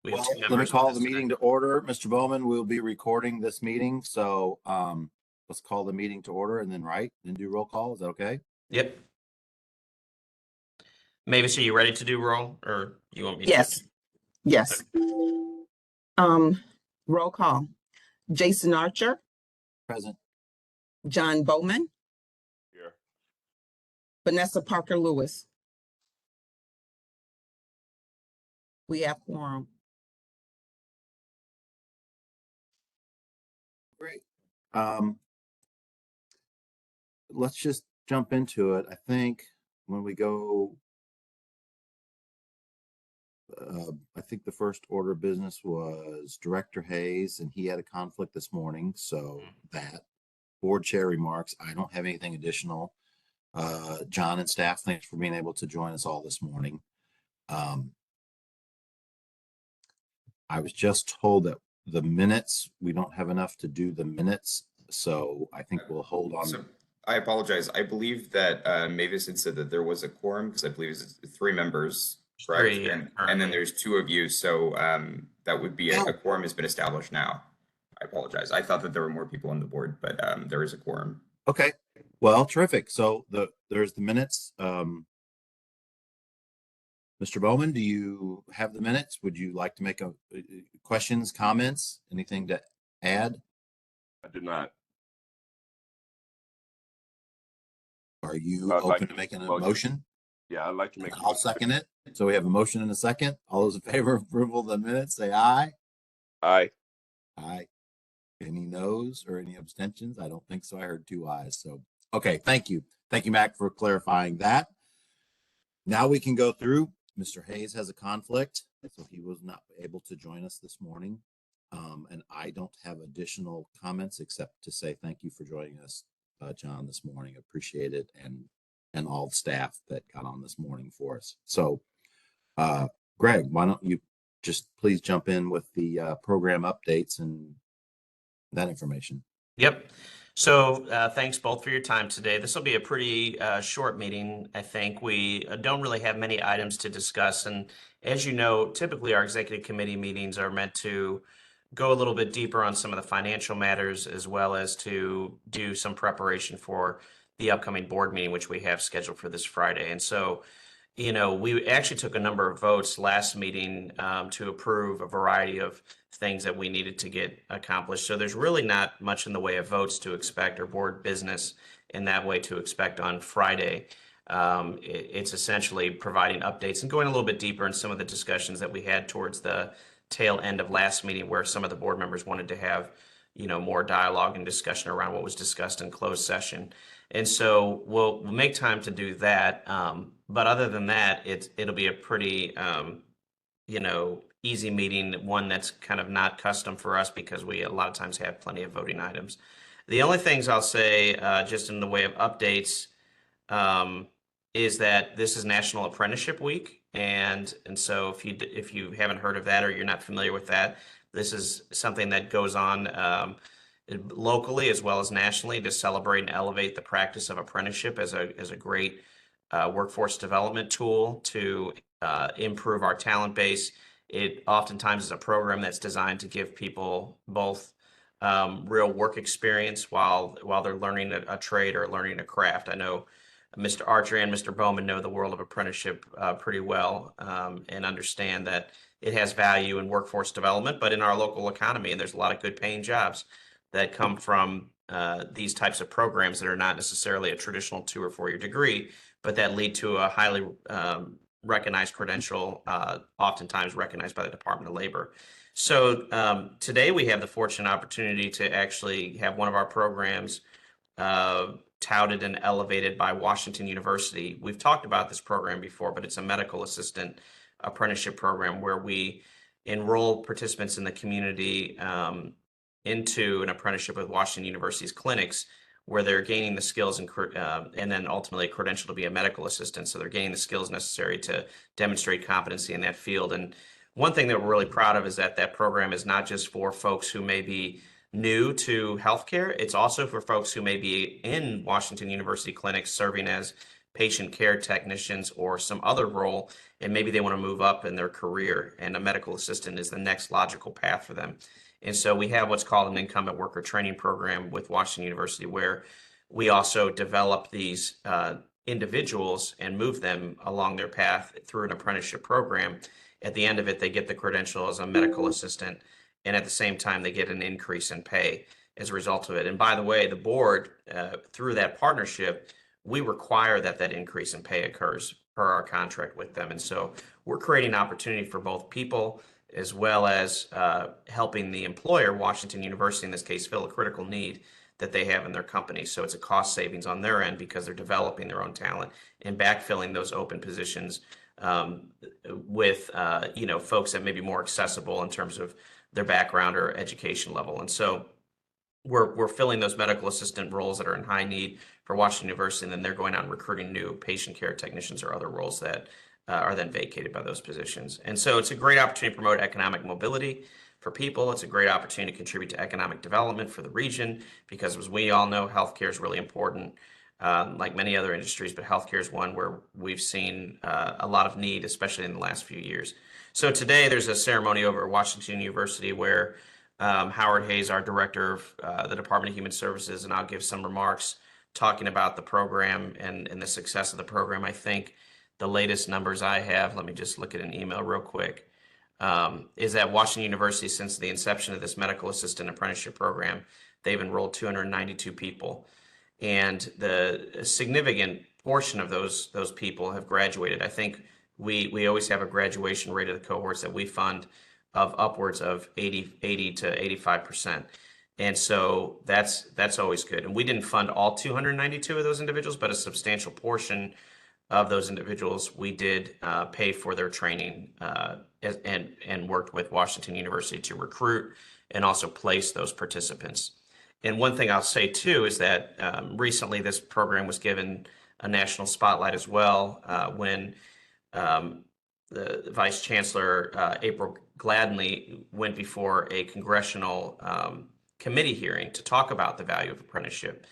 We have Well, two let me members call with the us meeting today. to order. Mr. Bowman, we'll be recording this meeting, so let's call the meeting to order and then do roll call. Is that okay? Yep. Mavis, are you ready to do roll, or you want me to? Yes, yes. Roll call. Jason Archer, Present. John Bowman, Here. Vanessa Parker Lewis. We have quorum. Great. Let's just jump into it. I think when we go, I think the first order of business was Director Hayes, and he had a conflict this morning. So that board chair remarks, I don't have anything additional. John and staff, thanks for being able to join us all this morning. I was just told that the minutes, we don't have enough to do the minutes, so I think we'll hold on. So I apologize. I believe that Mavis had said that there was a quorum because I believe it's 3 members, correct? Three, And then currently. there's 2 of you, so that would be a quorum has been established now. I apologize. I thought that there were more people on the board, but there is a quorum. Okay, well, terrific. So there's the minutes. Mr. Bowman, do you have the minutes? Would you like to make questions, comments, anything to add? I did not. Are you I'd like open to to making a motion. motion? Yeah, I'd like to make. I'll second it. So we have a motion and a second. All those in favor of approval of the minutes, say aye. Aye. Aye. Any noes or any abstentions? I don't think so. I heard 2 ayes. So, okay, thank you. Thank you, Mac, for clarifying that. Now we can go through. Mr. Hayes has a conflict, so he was not able to join us this morning. And I don't have additional comments except to say thank you for joining us, John, this morning. Appreciate it, and all the staff that got on this morning for us. So, Greg, why don't you just please jump in with the program updates and that information. Yep. So thanks both for your time today. This will be a pretty short meeting. I think we don't really have many items to discuss. And as you know, typically our executive committee meetings are meant to go a little bit deeper on some of the financial matters, as well as to do some preparation for the upcoming board meeting, which we have scheduled for this Friday. And so, you know, we actually took a number of votes last meeting to approve a variety of things that we needed to get accomplished. So there's really not much in the way of votes to expect or board business in that way to expect on Friday. It's essentially providing updates and going a little bit deeper in some of the discussions that we had towards the tail end of last meeting, where some of the board members wanted to have, you know, more dialogue and discussion around what was discussed in closed session. And so we'll make time to do that. But other than that, it'll be a pretty, you know, easy meeting, one that's kind of not custom for us because we a lot of times have plenty of voting items. The only things I'll say, just in the way of updates, is that this is National Apprenticeship Week, and so if you haven't heard of that or you're not familiar with that, this is something that goes on locally as well as nationally to celebrate and elevate the practice of apprenticeship as a great workforce development tool to improve our talent base. It oftentimes is a program that's designed to give people both real work experience while they're learning a trade or learning a craft. I know Mr. Archer and Mr. Bowman know the world of apprenticeship pretty well and understand that it has value in workforce development, but in our local economy, and there's a lot of good paying jobs that come from these types of programs that are not necessarily a traditional 2 or 4 year degree, but that lead to a highly recognized credential, oftentimes recognized by the Department of Labor. So today we have the fortunate opportunity to actually have one of our programs touted and elevated by Washington University. We've talked about this program before, but it's a medical assistant apprenticeship program where we enroll participants in the community into an apprenticeship with Washington University's clinics, where they're gaining the skills and then ultimately a credential to be a medical assistant. So they're gaining the skills necessary to demonstrate competency in that field. And one thing that we're really proud of is that that program is not just for folks who may be new to healthcare. It's also for folks who may be in Washington University clinics serving as patient care technicians or some other role, and maybe they want to move up in their career, and a medical assistant is the next logical path for them. And so we have what's called an incumbent worker training program with Washington University, where we also develop these individuals and move them along their path through an apprenticeship program. At the end of it, they get the credential as a medical assistant, and at the same time, they get an increase in pay as a result of it. And by the way, the board, through that partnership, we require that that increase in pay occurs per our contract with them. And so we're creating opportunity for both people as well as helping the employer, Washington University in this case, fill a critical need that they have in their company. So it's a cost savings on their end because they're developing their own talent and backfilling those open positions with folks that may be more accessible in terms of their background or education level. And so we're filling those medical assistant roles that are in high need for Washington University, and then they're going out and recruiting new patient care technicians or other roles that are then vacated by those positions. And so it's a great opportunity to promote economic mobility for people. It's a great opportunity to contribute to economic development for the region, because as we all know, healthcare is really important, like many other industries, but healthcare is one where we've seen a lot of need, especially in the last few years. So today there's a ceremony over at Washington University where Howard Hayes, our director of the Department of Human Services, and I'll give some remarks talking about the program and the success of the program. I think the latest numbers I have, let me just look at an email real quick, is that Washington University, since the inception of this medical assistant apprenticeship program, they've enrolled 292 people. And the significant portion of those people have graduated. I think we always have a graduation rate of the cohorts that we fund of upwards of 80 to 85%. And so that's always good. And we didn't fund all 292 of those individuals, but a substantial portion of those individuals we did pay for their training and worked with Washington University to recruit and also place those participants. And one thing I'll say too is that recently this program was given a national spotlight as well when the Vice Chancellor, April Gladney, went before a congressional committee hearing to talk about the value of apprenticeship.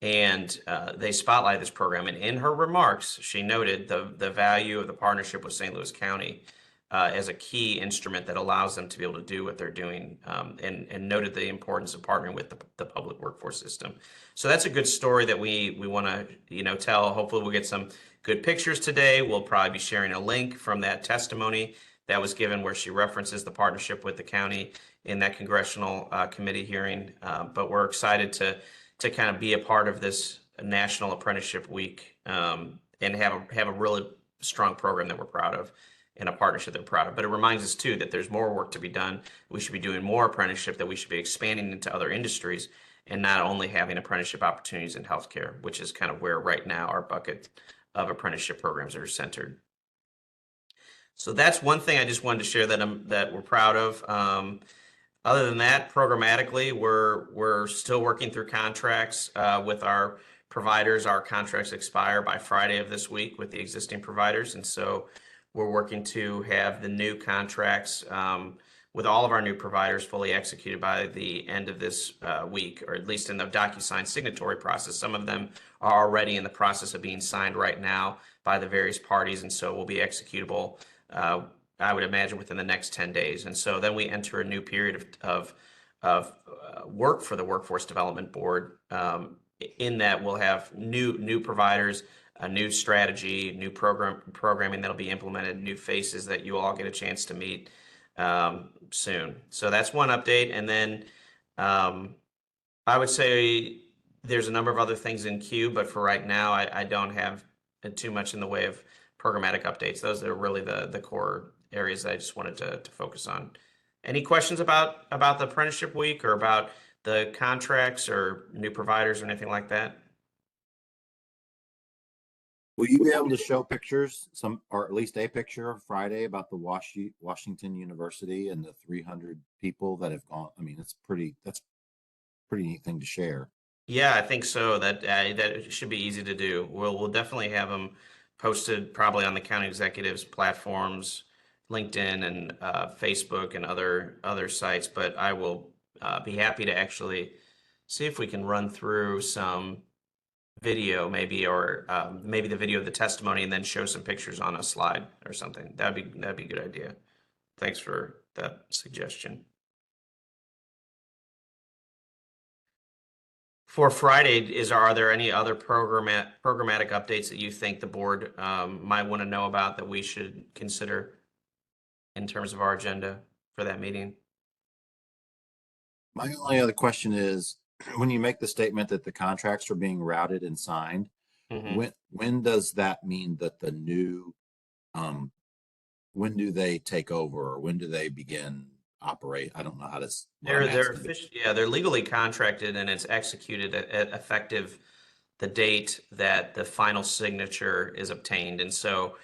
And they spotlighted this program. And in her remarks, she noted the value of the partnership with St. Louis County as a key instrument that allows them to be able to do what they're doing, and noted the importance of partnering with the public workforce system. So that's a good story that we want to tell. Hopefully we'll get some good pictures today. We'll probably be sharing a link from that testimony that was given where she references the partnership with the county in that congressional committee hearing. But we're excited to kind of be a part of this National Apprenticeship Week and have a really strong program that we're proud of and a partnership that we're proud of. But it reminds us too that there's more work to be done. We should be doing more apprenticeship, that we should be expanding into other industries and not only having apprenticeship opportunities in healthcare, which is kind of where right now our bucket of apprenticeship programs are centered. So that's one thing I just wanted to share that we're proud of. Other than that, programmatically, we're still working through contracts with our providers. Our contracts expire by Friday of this week with the existing providers, and so we're working to have the new contracts with all of our new providers fully executed by the end of this week, or at least in the DocuSign signatory process. Some of them are already in the process of being signed right now by the various parties, and so will be executable, I would imagine, within the next 10 days. And so then we enter a new period of work for the Workforce Development Board, in that we'll have new providers, a new strategy, new programming that'll be implemented, new faces that you all get a chance to meet soon. So that's one update. And then I would say there's a number of other things in queue, but for right now, I don't have too much in the way of programmatic updates. Those are really the core areas that I just wanted to focus on. Any questions about the apprenticeship week or about the contracts or new providers or anything like that? Will you be able to show pictures, or at least a picture Friday about the Washington University and the 300 people that have gone? I mean, that's pretty neat thing to share. Yeah, I think so. That should be easy to do. We'll definitely have them posted probably on the county executives platforms, LinkedIn and Facebook and other sites. But I will be happy to actually see if we can run through some video maybe, or maybe the video of the testimony and then show some pictures on a slide or something. That'd be a good idea. Thanks for that suggestion. For Friday, are there any other programmatic updates that you think the board might want to know about that we should consider in terms of our agenda for that meeting? My only other question is, when you make the statement that the contracts are being routed and signed, Mhm. when does that mean that the new, when do they take over, or when do they begin operate? I don't know how to. They're legally contracted and it's executed at effective the date that the final signature is obtained. And so,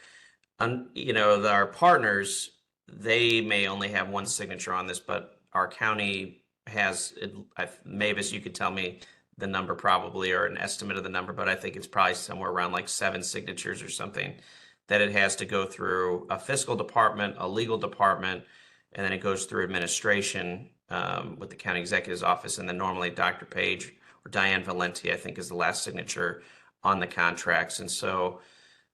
our partners, they may only have one signature on this, but our county has, Mavis, you could tell me the number probably, or an estimate of the number, but I think it's probably somewhere around like 7 signatures or something that it has to go through a fiscal department, a legal department, and then it goes through administration with the county executive's office. And then normally Dr. Page or Diane Valenti, I think, is the last signature on the contracts. And so,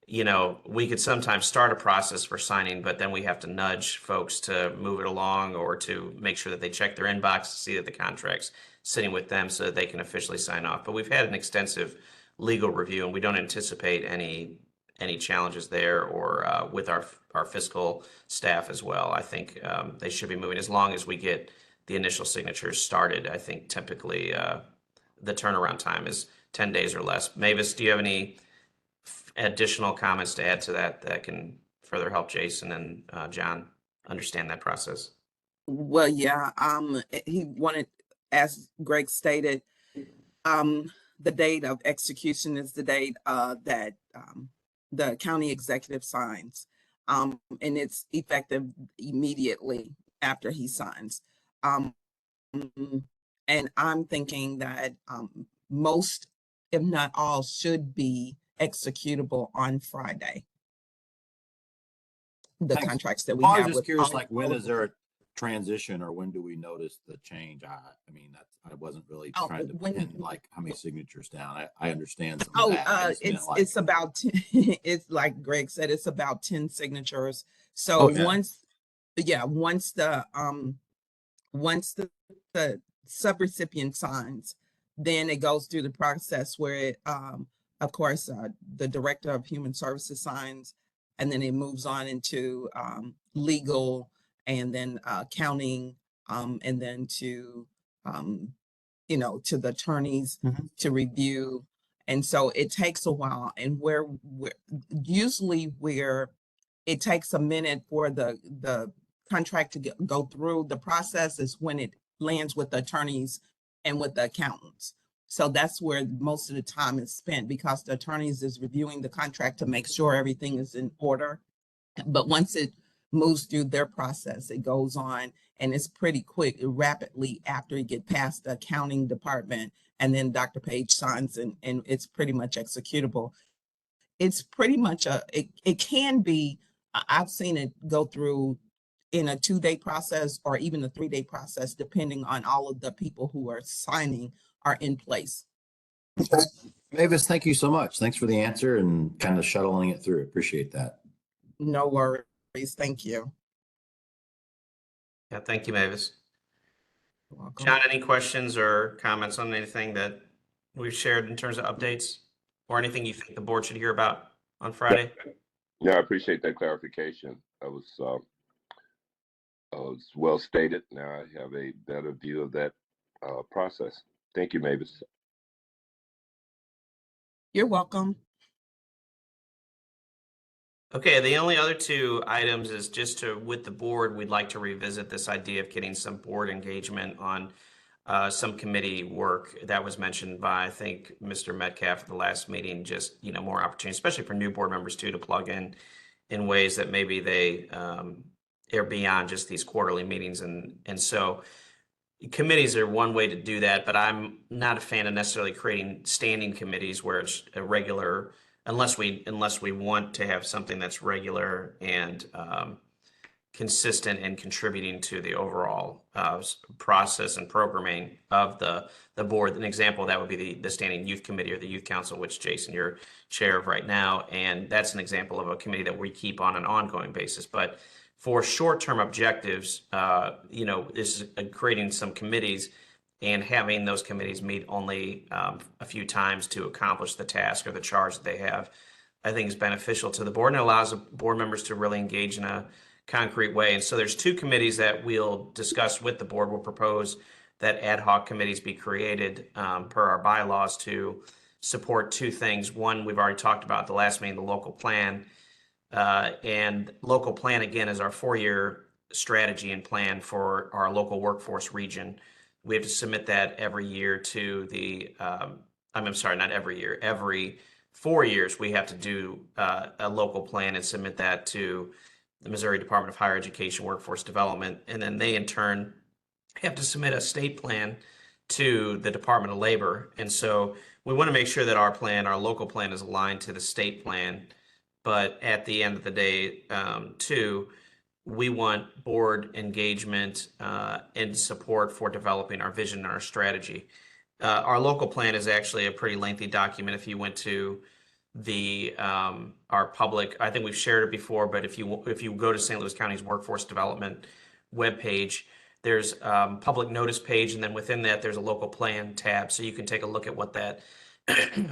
we could sometimes start a process for signing, but then we have to nudge folks to move it along or to make sure that they check their inbox to see that the contract's sitting with them so that they can officially sign off. But we've had an extensive legal review and we don't anticipate any challenges there, or with our fiscal staff as well. I think they should be moving as long as we get the initial signatures started. I think typically the turnaround time is 10 days or less. Mavis, do you have any additional comments to add to that can further help Jason and John understand that process? Well, yeah, he wanted, as Greg stated, the date of execution is the date that the county executive signs. And it's effective immediately after he signs. And I'm thinking that most, if not all, should be executable on Friday. The Thanks. contracts that we Well, I was have just with curious, all- like, when is there a transition, or when do we notice the change? I mean, that's, I wasn't really Oh, trying to when- pin like how many signatures down. I understand some of that. I just meant, like, it's about 10, it's like Greg said, it's about 10 signatures. So Okay. once the subrecipient signs, then it goes through the process where it, of course, the director of human services signs, and then it moves on into legal, and then accounting, and then to to the attorneys Mhm. to review. And so it takes a while, and where usually where it takes a minute for the contract to go through the process is when it lands with the attorneys and with the accountants. So that's where most of the time is spent, because the attorneys is reviewing the contract to make sure everything is in order. But once it moves through their process, it goes on, and it's pretty quick, rapidly after you get past the accounting department, and then Dr. Page signs, and it's pretty much executable. It's pretty much it can be, I've seen it go through in a 2-day process or even a 3-day process, depending on all of the people who are signing are in place. Mavis, thank you so much. Thanks for the answer and kind of shuttling it through. Appreciate that. No worries. Thank you. Yeah, thank you, Mavis. You're welcome. John, any questions or comments on anything that we've shared in terms of updates, or anything you think the board should hear about on Friday? Yeah, I appreciate that clarification. That was well stated. Now I have a better view of that process. Thank you, Mavis. You're welcome. Okay, the only other 2 items is just with the board, we'd like to revisit this idea of getting some board engagement on some committee work that was mentioned by, I think, Mr. Metcalf at the last meeting. Just, more opportunity, especially for new board members too, to plug in ways that maybe they are beyond just these quarterly meetings. And so committees are one way to do that, but I'm not a fan of necessarily creating standing committees where it's a regular, unless we want to have something that's regular and consistent in contributing to the overall process and programming of the board. An example of that would be the Standing Youth Committee or the Youth Council, which Jason, you're chair of right now. And that's an example of a committee that we keep on an ongoing basis. But for short-term objectives, this is creating some committees and having those committees meet only a few times to accomplish the task or the charge that they have, I think is beneficial to the board and allows the board members to really engage in a concrete way. And so there's two committees that we'll discuss with the board. We'll propose that ad hoc committees be created per our bylaws to support two things. One, we've already talked about at the last meeting, the local plan. And local plan, again, is our 4-year strategy and plan for our local workforce region. We have to submit that every year to the, I'm sorry, not every year, every 4 years, we have to do a local plan and submit that to the Missouri Department of Higher Education Workforce Development. And then they in turn have to submit a state plan to the Department of Labor. And so we want to make sure that our plan, our local plan, is aligned to the state plan. But at the end of the day, too, we want board engagement and support for developing our vision and our strategy. Our local plan is actually a pretty lengthy document. If you went to our public, I think we've shared it before, but if you go to St. Louis County's Workforce Development webpage, there's public notice page, and then within that there's a local plan tab, so you can take a look at what that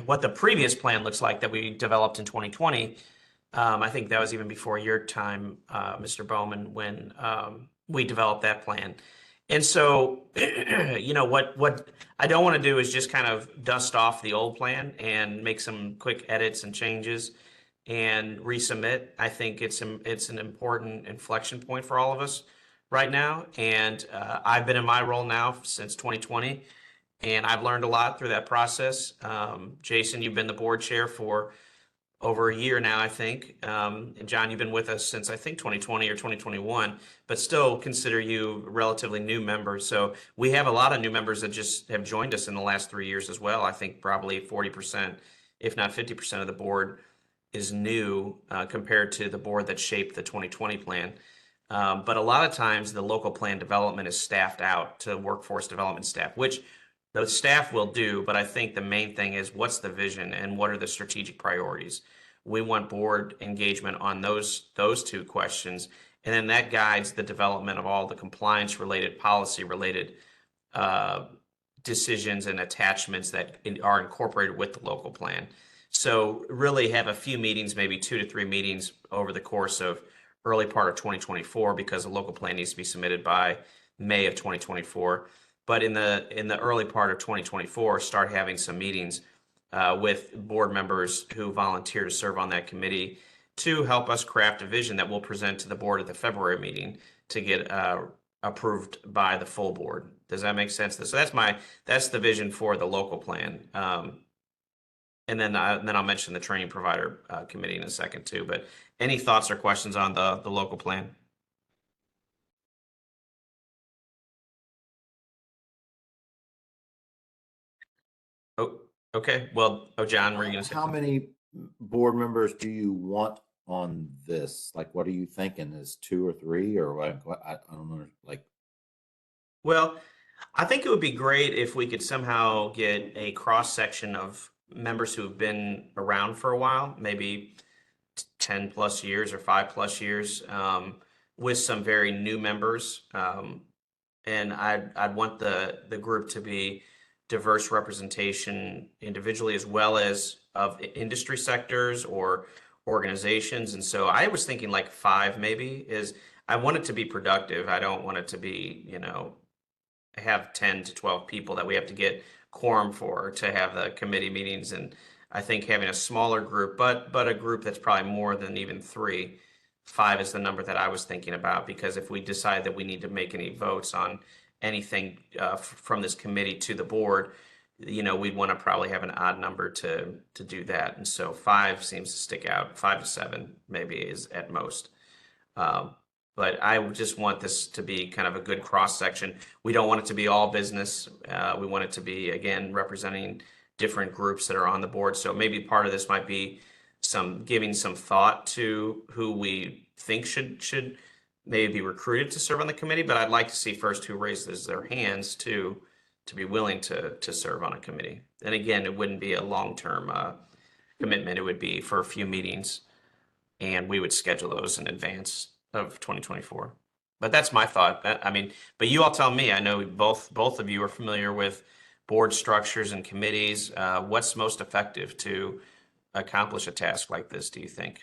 what the previous plan looks like that we developed in 2020. I think that was even before your time, Mr. Bowman, when we developed that plan. And so, what I don't want to do is just kind of dust off the old plan and make some quick edits and changes and resubmit. I think it's an important inflection point for all of us right now. And I've been in my role now since 2020, and I've learned a lot through that process. Jason, you've been the board chair for over a year now, I think. And John, you've been with us since I think 2020 or 2021, but still consider you a relatively new member. So we have a lot of new members that just have joined us in the last 3 years as well. I think probably 40%, if not 50% of the board is new compared to the board that shaped the 2020 plan. But a lot of times the local plan development is staffed out to workforce development staff, which the staff will do, but I think the main thing is what's the vision and what are the strategic priorities. We want board engagement on those two questions, and then that guides the development of all the compliance related, policy related decisions and attachments that are incorporated with the local plan. So really have a few meetings, maybe 2 to 3 meetings over the course of early part of 2024, because the local plan needs to be submitted by May of 2024. But in the early part of 2024, start having some meetings with board members who volunteer to serve on that committee to help us craft a vision that we'll present to the board at the February meeting to get approved by the full board. Does that make sense? So that's the vision for the local plan. And then I'll mention the training provider committee in a second too. But any thoughts or questions on the local plan? Oh, okay. Well, John, were you going to say? How many board members do you want on this? Like, what are you thinking? Is 2 or 3 or what? I don't know. Like, Well, I think it would be great if we could somehow get a cross section of members who have been around for a while, maybe 10 plus years or 5 plus years, with some very new members. And I'd want the group to be diverse representation individually as well as of industry sectors or organizations. And so I was thinking like 5 maybe is I want it to be productive. I don't want it to be, have 10 to 12 people that we have to get quorum for to have the committee meetings. And I think having a smaller group, but a group that's probably more than even 3, 5 is the number that I was thinking about, because if we decide that we need to make any votes on anything from this committee to the board, we'd want to probably have an odd number to do that. And so 5 seems to stick out. 5 to 7 maybe is at most. But I just want this to be kind of a good cross section. We don't want it to be all business. We want it to be, again, representing different groups that are on the board. So maybe part of this might be giving some thought to who we think should maybe be recruited to serve on the committee, but I'd like to see first who raises their hands to be willing to serve on a committee. And again, it wouldn't be a long-term commitment. It would be for a few meetings, and we would schedule those in advance of 2024. But that's my thought. I mean, but you all tell me. I know both of you are familiar with board structures and committees. What's most effective to accomplish a task like this, do you think?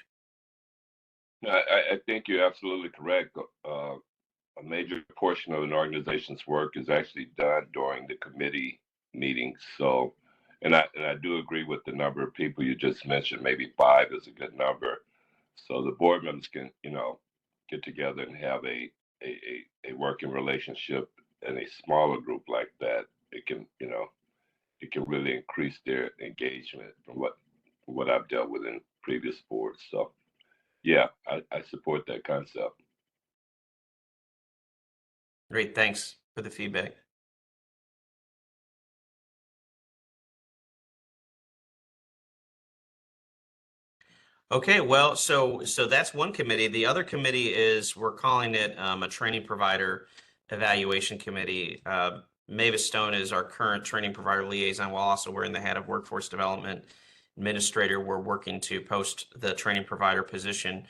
No, I think you're absolutely correct. A major portion of an organization's work is actually done during the committee meetings. So, and I do agree with the number of people you just mentioned. Maybe 5 is a good number. So the board members can, get together and have a working relationship in a smaller group like that. It can, it can really increase their engagement from what I've dealt with in previous boards. So yeah, I support that concept. Great, thanks for the feedback. Okay, well, so that's one committee. The other committee is, we're calling it a training provider evaluation committee. Mavis Stone is our current training provider liaison, while also wearing the hat of workforce development administrator. We're working to post the training provider position.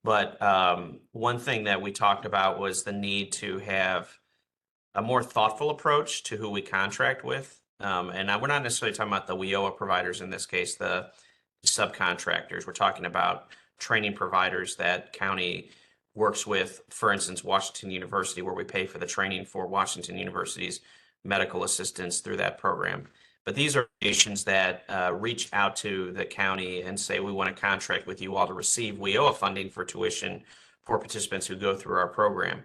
But one thing that we talked about was the need to have a more thoughtful approach to who we contract with. And we're not necessarily talking about the WIOA providers in this case, the subcontractors. We're talking about training providers that county works with, for instance, Washington University, where we pay for the training for Washington University's medical assistants through that program. But these are organizations that reach out to the county and say, we want to contract with you all to receive WIOA funding for tuition for participants who go through our program.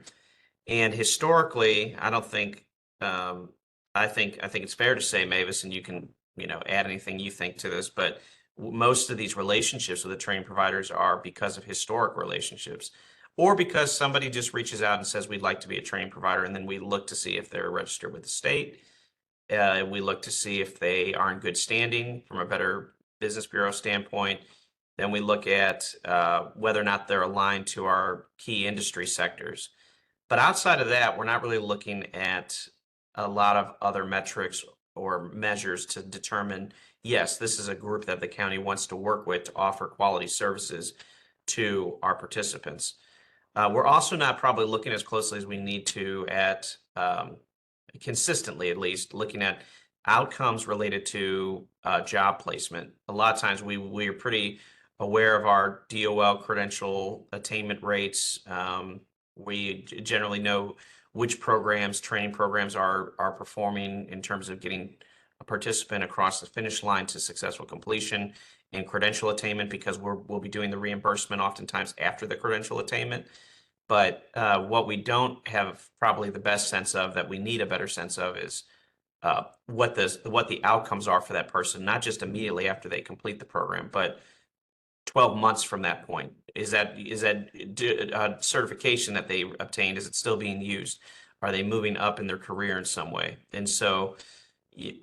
And historically, I don't think, I think it's fair to say, Mavis, and you can, add anything you think to this, but most of these relationships with the training providers are because of historic relationships, or because somebody just reaches out and says, we'd like to be a training provider. And then we look to see if they're registered with the state. We look to see if they are in good standing from a Better Business Bureau standpoint. Then we look at whether or not they're aligned to our key industry sectors. But outside of that, we're not really looking at a lot of other metrics or measures to determine, yes, this is a group that the county wants to work with to offer quality services to our participants. We're also not probably looking as closely as we need to at, consistently at least, looking at outcomes related to job placement. A lot of times we are pretty aware of our DOL credential attainment rates. We generally know which programs, training programs are performing in terms of getting a participant across the finish line to successful completion and credential attainment, because we'll be doing the reimbursement oftentimes after the credential attainment. But what we don't have probably the best sense of, that we need a better sense of, is what the outcomes are for that person, not just immediately after they complete the program, but 12 months from that point. Is that certification that they obtained, is it still being used? Are they moving up in their career in some way? And so,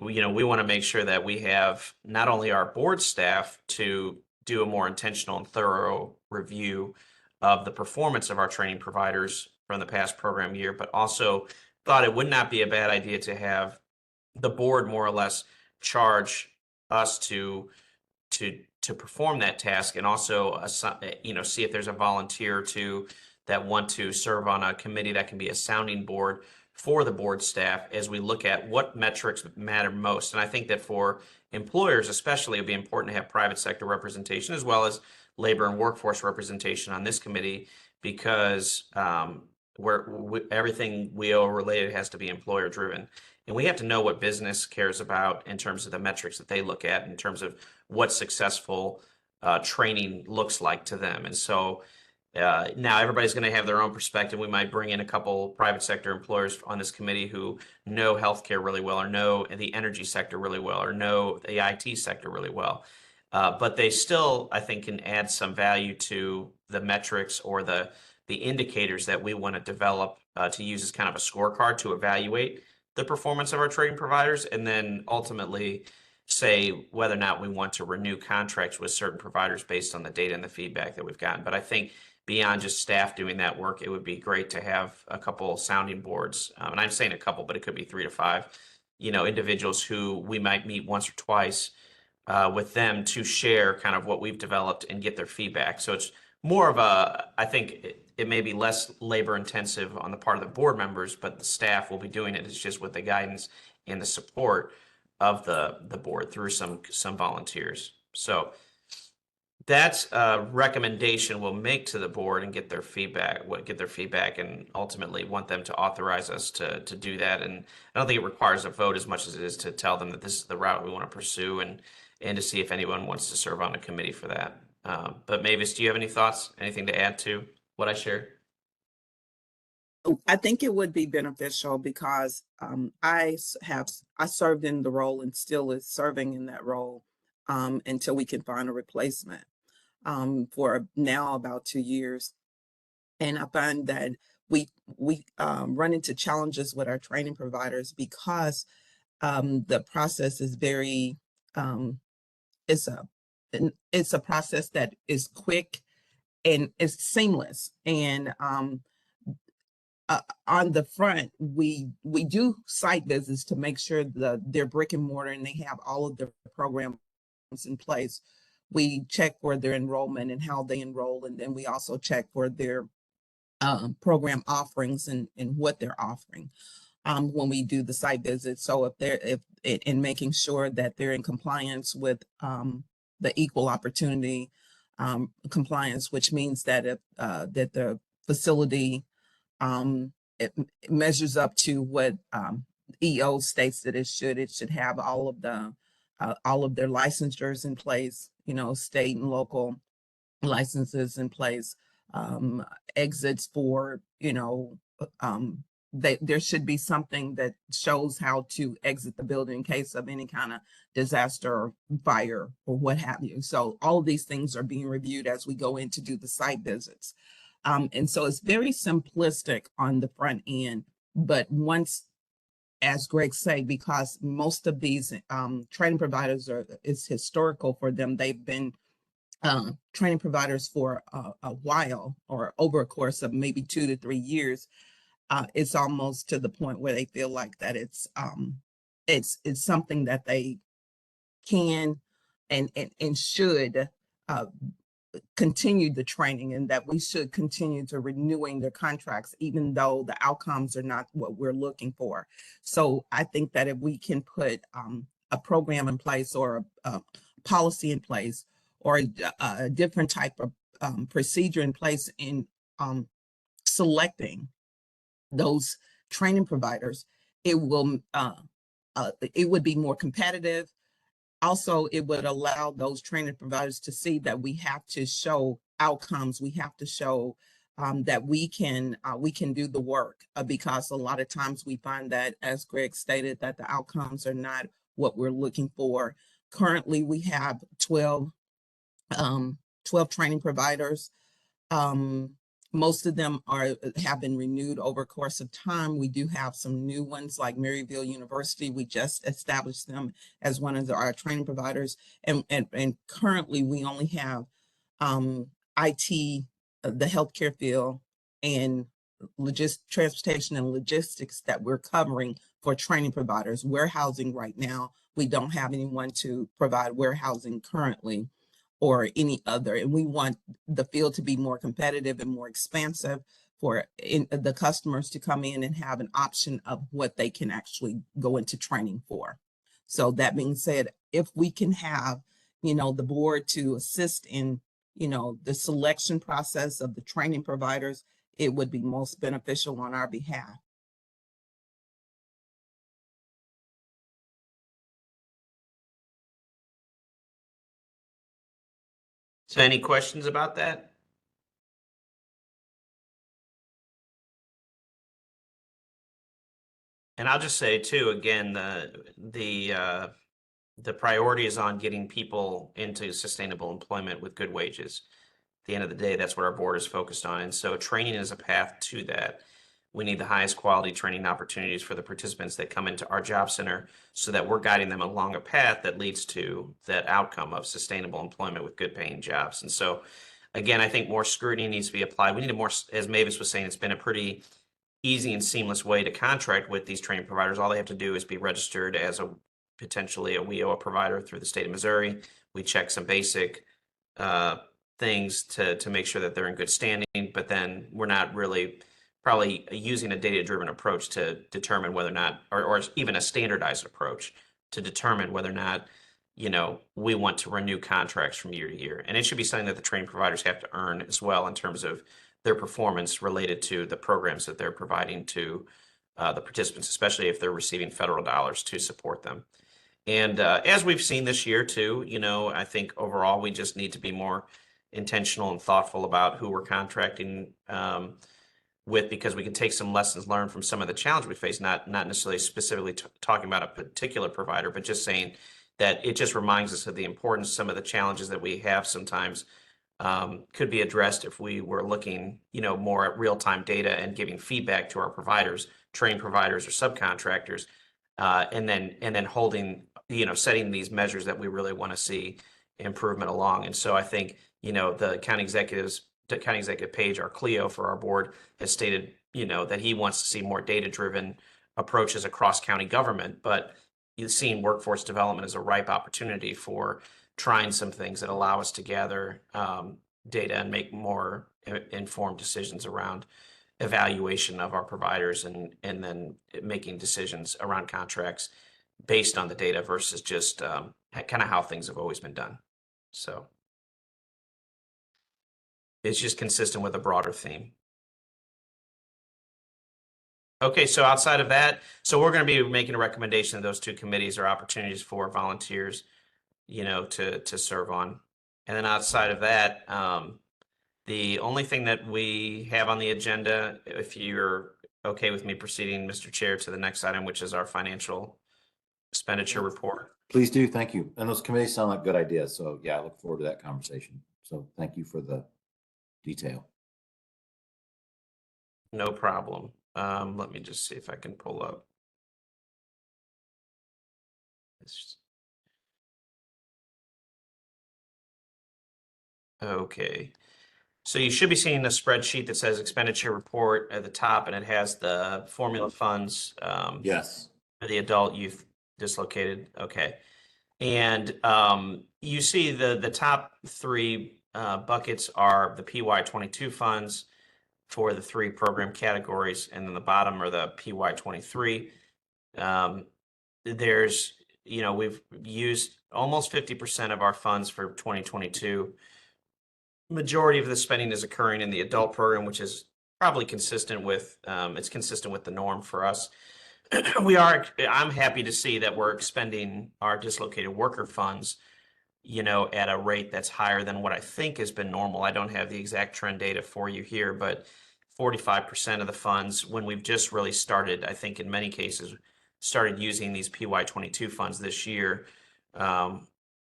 we want to make sure that we have not only our board staff to do a more intentional and thorough review of the performance of our training providers from the past program year, but also thought it would not be a bad idea to have the board more or less charge us to perform that task, and also see if there's a volunteer that want to serve on a committee that can be a sounding board for the board staff as we look at what metrics matter most. And I think that for employers especially, it would be important to have private sector representation as well as labor and workforce representation on this committee, because everything WIOA related has to be employer driven. And we have to know what business cares about in terms of the metrics that they look at in terms of what successful training looks like to them. And so now everybody's going to have their own perspective. We might bring in a couple private sector employers on this committee who know healthcare really well, or know the energy sector really well, or know the IT sector really well. But they still, I think, can add some value to the metrics or the indicators that we want to develop to use as kind of a scorecard to evaluate the performance of our training providers, and then ultimately say whether or not we want to renew contracts with certain providers based on the data and the feedback that we've gotten. But I think beyond just staff doing that work, it would be great to have a couple sounding boards. And I'm saying a couple, but it could be 3 to 5, individuals who we might meet once or twice with them to share kind of what we've developed and get their feedback. So it's more of I think it may be less labor intensive on the part of the board members, but the staff will be doing it. It's just with the guidance and the support of the board through some volunteers. So that's a recommendation we'll make to the board and get their feedback, and ultimately want them to authorize us to do that. And I don't think it requires a vote as much as it is to tell them that this is the route we want to pursue, and to see if anyone wants to serve on a committee for that. But Mavis, do you have any thoughts, anything to add to what I shared? I think it would be beneficial because I served in the role and still is serving in that role until we can find a replacement for now about 2 years. And I find that we run into challenges with our training providers because the process is very it's a process that is quick and it's seamless. And on the front, we do site visits to make sure they're brick and mortar and they have all of their programs in place. We check for their enrollment and how they enroll, and then we also check for their program offerings and what they're offering when we do the site visits. So if in making sure that they're in compliance with the equal opportunity compliance, which means that if that the facility it measures up to what EO states that it should have all of their licensures in place, state and local licenses in place, exits for, there should be something that shows how to exit the building in case of any kind of disaster or fire or what have you. So all of these things are being reviewed as we go in to do the site visits. And so it's very simplistic on the front end, but once, as Greg said, because most of these training providers it's historical for them. They've been training providers for a while, or over a course of maybe 2 to 3 years. It's almost to the point where they feel like that it's something that they can and should continue the training, and that we should continue to renewing their contracts, even though the outcomes are not what we're looking for. So I think that if we can put a program in place or a policy in place, or a different type of procedure in place in selecting those training providers, it would be more competitive. Also, it would allow those training providers to see that we have to show outcomes. We have to show that we can do the work, because a lot of times we find that, as Greg stated, that the outcomes are not what we're looking for. Currently, we have 12 training providers. Most of them have been renewed over a course of time. We do have some new ones like Maryville University. We just established them as one of our training providers. And currently we only have IT, the healthcare field, and transportation and logistics that we're covering for training providers. Warehousing right now, we don't have anyone to provide warehousing currently, or any other. And we want the field to be more competitive and more expansive for the customers to come in and have an option of what they can actually go into training for. So that being said, if we can have, the board to assist in, the selection process of the training providers, it would be most beneficial on our behalf. So any questions about that? And I'll just say too, again, the priority is on getting people into sustainable employment with good wages. At the end of the day, that's what our board is focused on. And so training is a path to that. We need the highest quality training opportunities for the participants that come into our job center, so that we're guiding them along a path that leads to that outcome of sustainable employment with good paying jobs. And so again, I think more scrutiny needs to be applied. We need a more, as Mavis was saying, it's been a pretty easy and seamless way to contract with these training providers. All they have to do is be registered as a potentially a WIOA provider through the state of Missouri. We check some basic things to make sure that they're in good standing, but then we're not really probably using a data-driven approach to determine whether or not, or even a standardized approach to determine whether or not, you know, we want to renew contracts from year to year. And it should be something that the training providers have to earn as well in terms of their performance related to the programs that they're providing to the participants, especially if they're receiving federal dollars to support them. And as we've seen this year too, you know, I think overall we just need to be more intentional and thoughtful about who we're contracting with, because we can take some lessons learned from some of the challenge we face, not necessarily specifically talking about a particular provider, but just saying that it just reminds us of the importance, some of the challenges that we have sometimes could be addressed if we were looking, you know, more at real-time data and giving feedback to our providers, trained providers or subcontractors, and then holding, you know, setting these measures that we really want to see improvement along. And so I think, you know, the county executive Page, our Cleo for our board, has stated, you know, that he wants to see more data-driven approaches across county government, but you've seen workforce development as a ripe opportunity for trying some things that allow us to gather data and make more informed decisions around evaluation of our providers, and then making decisions around contracts based on the data versus just kind of how things have always been done. So it's just consistent with a broader theme. Okay, so outside of that, so we're going to be making a recommendation that those two committees are opportunities for volunteers, you know, to serve on. And then outside of that, the only thing that we have on the agenda, if you're okay with me proceeding, Mr. Chair, to the next item, which is our financial expenditure report. Please do. Thank you. And those committees sound like good ideas. So yeah, I look forward to that conversation. So thank you for the detail. No problem. Let me just see if I can pull up. Okay. So you should be seeing a spreadsheet that says expenditure report at the top, and it has the formula funds. Yes. For the adult youth dislocated. Okay. And you see the top three buckets are the PY22 funds for the three program categories, and then the bottom are the PY23. There's, you know, we've used almost 50% of our funds for 2022. Majority of the spending is occurring in the adult program, which is probably consistent with, it's consistent with the norm for us. I'm happy to see that we're expending our dislocated worker funds, you know, at a rate that's higher than what I think has been normal. I don't have the exact trend data for you here, but 45% of the funds, when we've just really started, I think in many cases, started using these PY22 funds this year.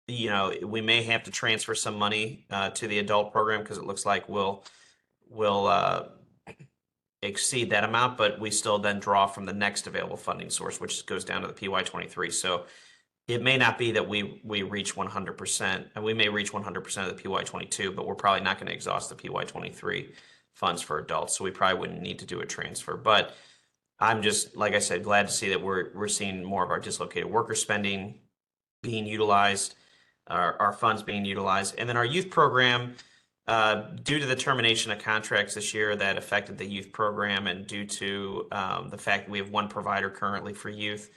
You know, we may have to transfer some money to the adult program because it looks like we'll exceed that amount, but we still then draw from the next available funding source, which goes down to the PY23. So it may not be that we reach 100%, and we may reach 100% of the PY22, but we're probably not going to exhaust the PY23 funds for adults. So we probably wouldn't need to do a transfer. But I'm just, like I said, glad to see that we're seeing more of our dislocated worker spending being utilized, our funds being utilized. And then our youth program, due to the termination of contracts this year that affected the youth program, and due to the fact that we have one provider currently for youth,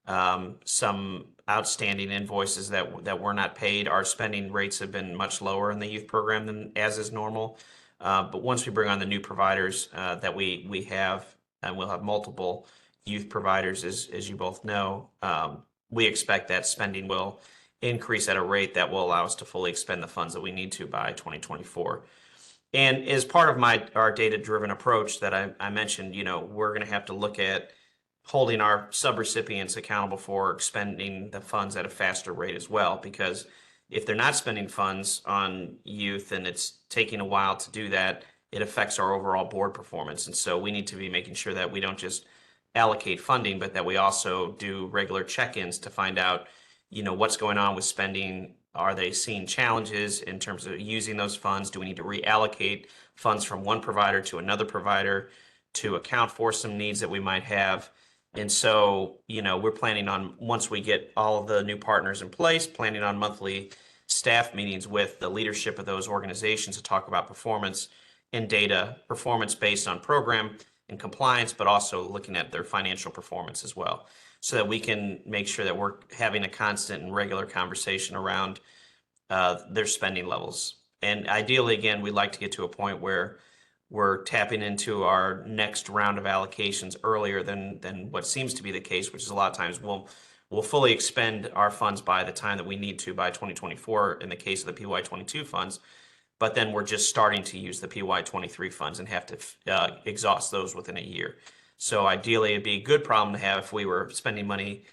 some outstanding invoices that were not paid, our spending rates have been much lower in the youth program than as is normal. But once we bring on the new providers that we have, and we'll have multiple youth providers, as you both know, we expect that spending will increase at a rate that will allow us to fully expend the funds that we need to by 2024. And as part of our data-driven approach that I mentioned, you know, we're going to have to look at holding our subrecipients accountable for expending the funds at a faster rate as well, because if they're not spending funds on youth and it's taking a while to do that, it affects our overall board performance. And so we need to be making sure that we don't just allocate funding, but that we also do regular check-ins to find out, you know, what's going on with spending Are they seeing challenges in terms of using those funds? Do we need to reallocate funds from one provider to another provider to account for some needs that we might have? And so, we're planning on, once we get all of the new partners in place, planning on monthly staff meetings with the leadership of those organizations to talk about performance and data, performance based on program and compliance, but also looking at their financial performance as well, so that we can make sure that we're having a constant and regular conversation around their spending levels. And ideally, again, we'd like to get to a point where we're tapping into our next round of allocations earlier than what seems to be the case, which is a lot of times we'll fully expend our funds by the time that we need to by 2024 in the case of the PY22 funds, but then we're just starting to use the PY23 funds and have to exhaust those within a year. So ideally, it'd be a good problem to have if we were spending money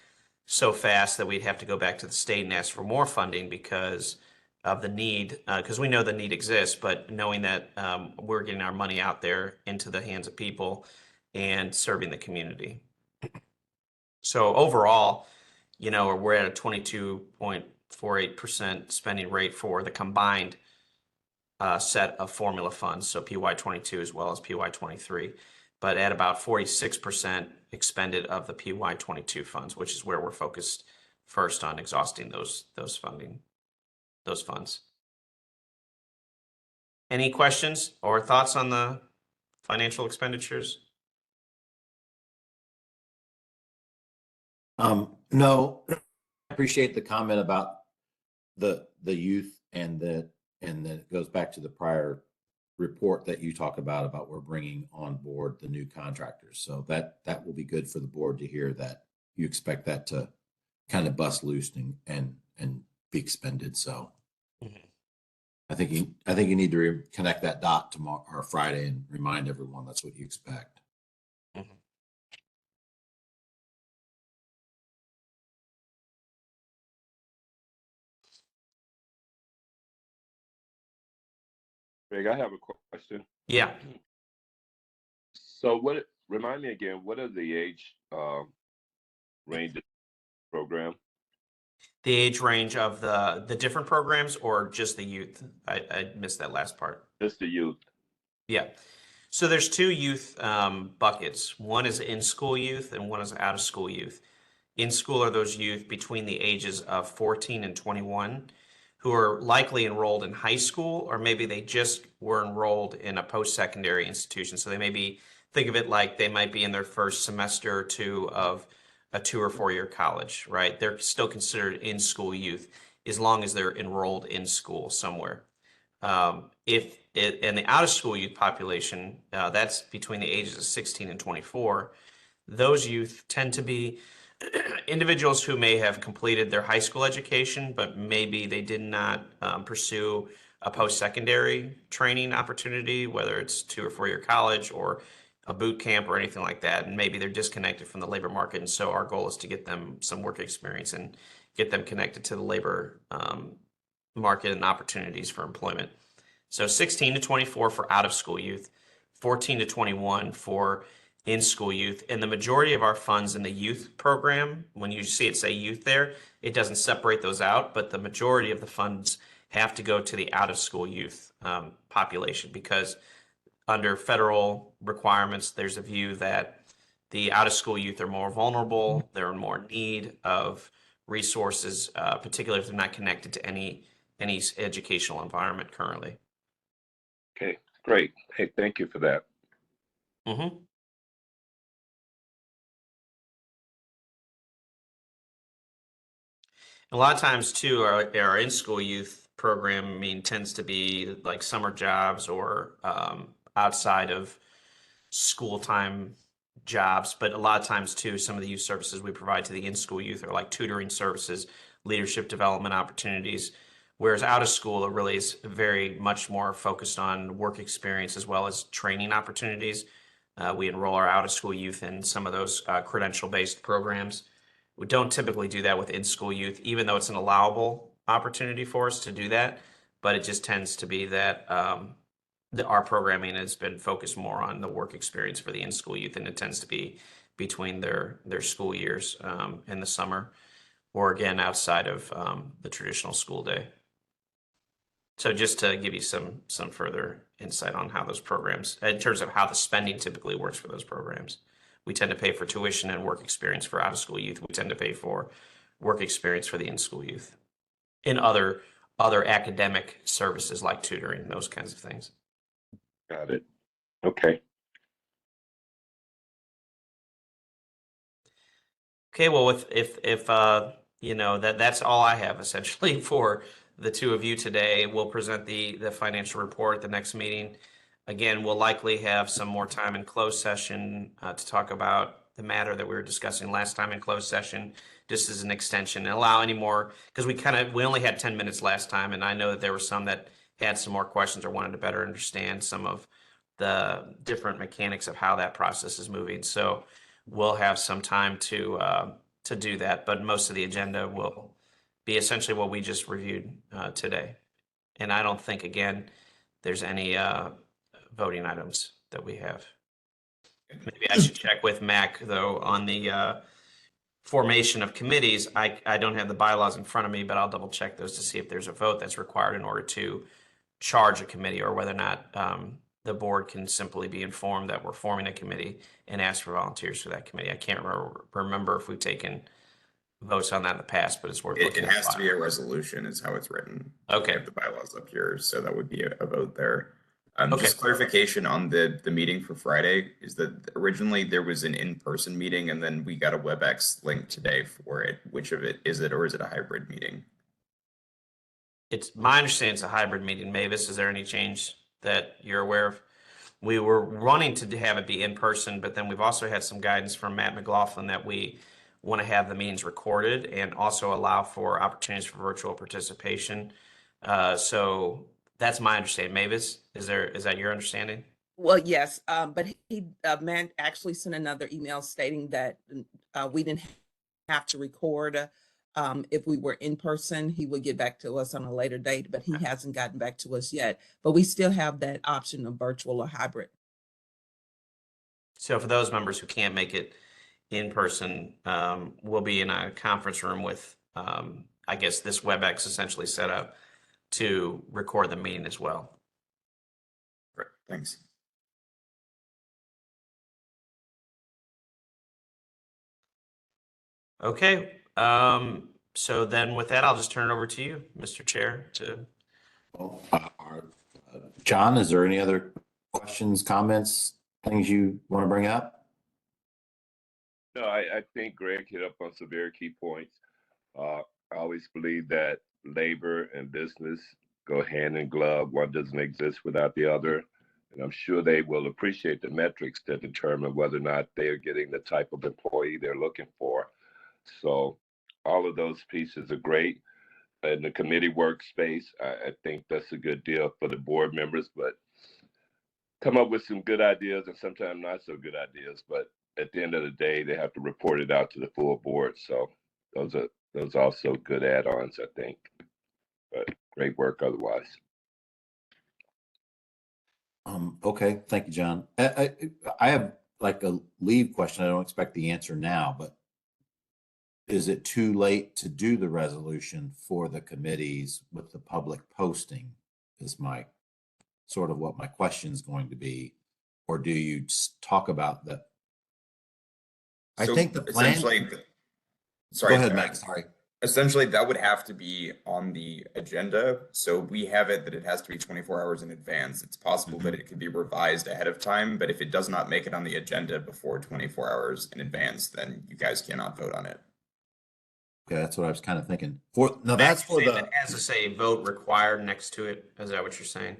so fast that we'd have to go back to the state and ask for more funding because of the need, because we know the need exists, but knowing that we're getting our money out there into the hands of people and serving the community. So overall, we're at a 22.48% spending rate for the combined set of formula funds, so PY22 as well as PY23, but at about 46% expended of the PY22 funds, which is where we're focused first on exhausting those funds. Any questions or thoughts on the financial expenditures? No, I appreciate the comment about the youth and that it goes back to the prior report that you talk about we're bringing on board the new contractors. So that will be good for the board to hear that you expect that to kind of bust loose and be expended. So I think you need to connect that dot tomorrow or Friday and remind everyone that's what you expect. Greg, I have a question. Yeah. So remind me again, what are the age range of the program? The age range of the different programs or just the youth? I missed that last part. Just the youth. Yeah. So there's two youth buckets. One is in-school youth and one is out-of-school youth. In-school are those youth between the ages of 14 and 21 who are likely enrolled in high school, or maybe they just were enrolled in a post-secondary institution. So they maybe think of it like they might be in their first semester or two of a 2 or 4 year college, right? They're still considered in-school youth as long as they're enrolled in school somewhere. In the out-of-school youth population, that's between the ages of 16 and 24. Those youth tend to be individuals who may have completed their high school education, but maybe they did not pursue a post-secondary training opportunity, whether it's 2 or 4 year college or a boot camp or anything like that. And maybe they're disconnected from the labor market. And so our goal is to get them some work experience and get them connected to the labor market and opportunities for employment. So 16 to 24 for out-of-school youth, 14 to 21 for in-school youth. And the majority of our funds in the youth program, when you see it say youth there, it doesn't separate those out, but the majority of the funds have to go to the out-of-school youth population, because under federal requirements, there's a view that the out-of-school youth are more vulnerable, they're in more need of resources, particularly if they're not connected to any educational environment currently. Okay, great. Hey, thank you for that. A lot of times too, our in-school youth program tends to be like summer jobs or outside of school time jobs. But a lot of times too, some of the youth services we provide to the in-school youth are like tutoring services, leadership development opportunities, whereas out of school, it really is very much more focused on work experience as well as training opportunities. We enroll our out of school youth in some of those credential-based programs. We don't typically do that with in-school youth, even though it's an allowable opportunity for us to do that. But it just tends to be that our programming has been focused more on the work experience for the in-school youth, and it tends to be between their school years in the summer. or again, outside of the traditional school day. So just to give you some further insight on how those programs, in terms of how the spending typically works for those programs. We tend to pay for tuition and work experience for out-of-school youth. We tend to pay for work experience for the in-school youth. In other academic services like tutoring, those kinds of things. Got it. Okay. Okay, well, if you know, that's all I have essentially for the two of you today. We'll present the financial report at the next meeting. Again, we'll likely have some more time in closed session to talk about the matter that we were discussing last time in closed session, just as an extension, and allow any more, because we only had 10 minutes last time, and I know that there were some that had some more questions or wanted to better understand some of the different mechanics of how that process is moving. So we'll have some time to do that, but most of the agenda will be essentially what we just reviewed today. And I don't think, again, there's any voting items that we have. Maybe I should check with Mac, though, on the formation of committees. I don't have the bylaws in front of me, but I'll double check those to see if there's a vote that's required in order to charge a committee, or whether or not the board can simply be informed that we're forming a committee and ask for volunteers for that committee. I can't remember if we've taken votes on that in the past, but it's worth It looking at. has to be a resolution is how it's written. Okay. I have the bylaws up here, so that would be a vote there. Okay. Just clarification on the meeting for Friday is that originally there was an in-person meeting and then we got a WebEx link today for it. Which of it is it, or is it a hybrid meeting? It's my understanding it's a hybrid meeting. Mavis, is there any change that you're aware of? We were wanting to have it be in person, but then we've also had some guidance from Matt McLaughlin that we want to have the meetings recorded and also allow for opportunities for virtual participation. So that's my understanding. Mavis, is that your understanding? Well, yes, but Matt actually sent another email stating that we didn't have to record. If we were in person, he would get back to us on a later date, but he hasn't gotten back to us yet. But we still have that option of virtual or hybrid. So for those members who can't make it in person, we'll be in a conference room with, I guess, this WebEx essentially set up to record the meeting as well. Great, thanks. Okay. So then with that, I'll just turn it over to you, Mr. Chair, to. Well, John, is there any other questions, comments, things you want to bring up? No, I think Greg hit up on some very key points. I always believe that labor and business go hand in glove. One doesn't exist without the other. And I'm sure they will appreciate the metrics that determine whether or not they are getting the type of employee they're looking for. So all of those pieces are great. In the committee workspace, I think that's a good deal for the board members, but come up with some good ideas and sometimes not so good ideas. But at the end of the day, they have to report it out to the full board. So those are also good add-ons, I think. But great work otherwise. Okay, thank you, John. I have like a leave question. I don't expect the answer now, but is it too late to do the resolution for the committees with the public posting? Is my sort of what my question is going to be, or do you talk about that? I So think the plan. essentially, sorry, Go ahead, Max. Sorry. essentially that would have to be on the agenda. So we have it that it has to be 24 hours in advance. It's possible that it could be revised ahead of time, but if it does not make it on the agenda before 24 hours in advance, then you guys cannot vote on it. Okay, that's what I was kind of thinking. That's for the. It has to say vote required next to it. Is that what you're saying?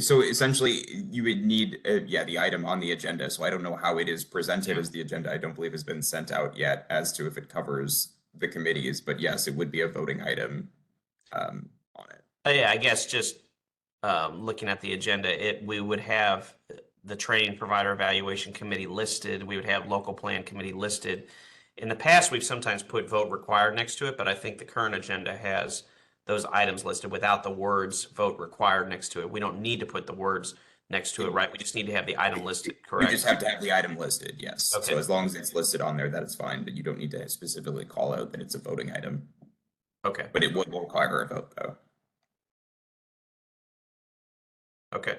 So essentially, you would need, the item on the agenda. So I don't know how it is presented as the agenda. I don't believe has been sent out yet as to if it covers the committees. But yes, it would be a voting item on it. Yeah, I guess just looking at the agenda, we would have the training provider evaluation committee listed. We would have local plan committee listed. In the past, we've sometimes put vote required next to it, but I think the current agenda has those items listed without the words vote required next to it. We don't need to put the words next to it, right? We just need to have the item listed, You correct? just have to have the item listed, yes. Okay. So as long as it's listed on there, that is fine, but you don't need to specifically call out that it's a voting item. Okay, But it would require a vote, though. okay.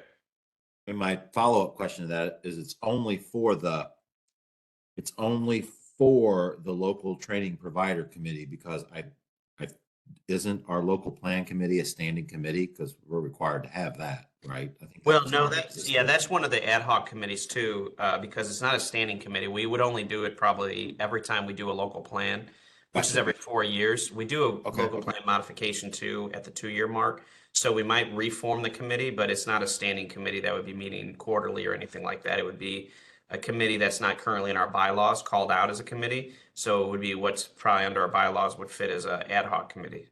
And my follow-up question to that is it's only for the local training provider committee because isn't our local plan committee a standing committee? Because we're required to have that, right? I think that Well, was no, our that's, existing- yeah, that's one of the ad hoc committees too, because it's not a standing committee. We would only do it probably every time we do a local plan, which is Gotcha. every 4 years. We do a Okay, local okay. plan modification too at the 2-year mark. So we might reform the committee, but it's not a standing committee that would be meeting quarterly or anything like that. It would be a committee that's not currently in our bylaws called out as a committee. So it would be what's probably under our bylaws would fit as an ad hoc committee.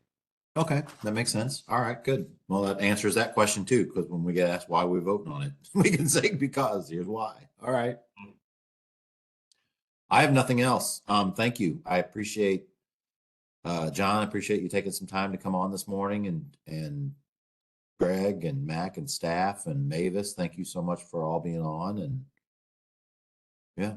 Okay, that makes sense. All right, good. Well, that answers that question too, because when we get asked why we're voting on it, we can say because here's why. All right. I have nothing else. Thank you. I appreciate John, I appreciate you taking some time to come on this morning and Greg and Mac and staff and Mavis, thank you so much for all being on and yeah.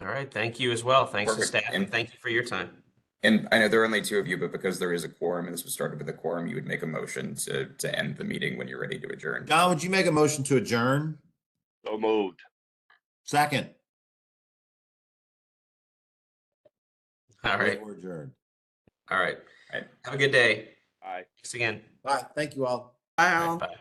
All right, thank you as well. Thanks to Perfect. staff and thank you for your time. And I know there are only 2 of you, but because there is a quorum and this was started with a quorum, you would make a motion to end the meeting when you're ready to adjourn. John, would you make a motion to adjourn? So moved. Second. All right, We're adjourned. all right. Right. Have a good day. Aye. Thanks again. All right, thank you all. All right, Wow. bye.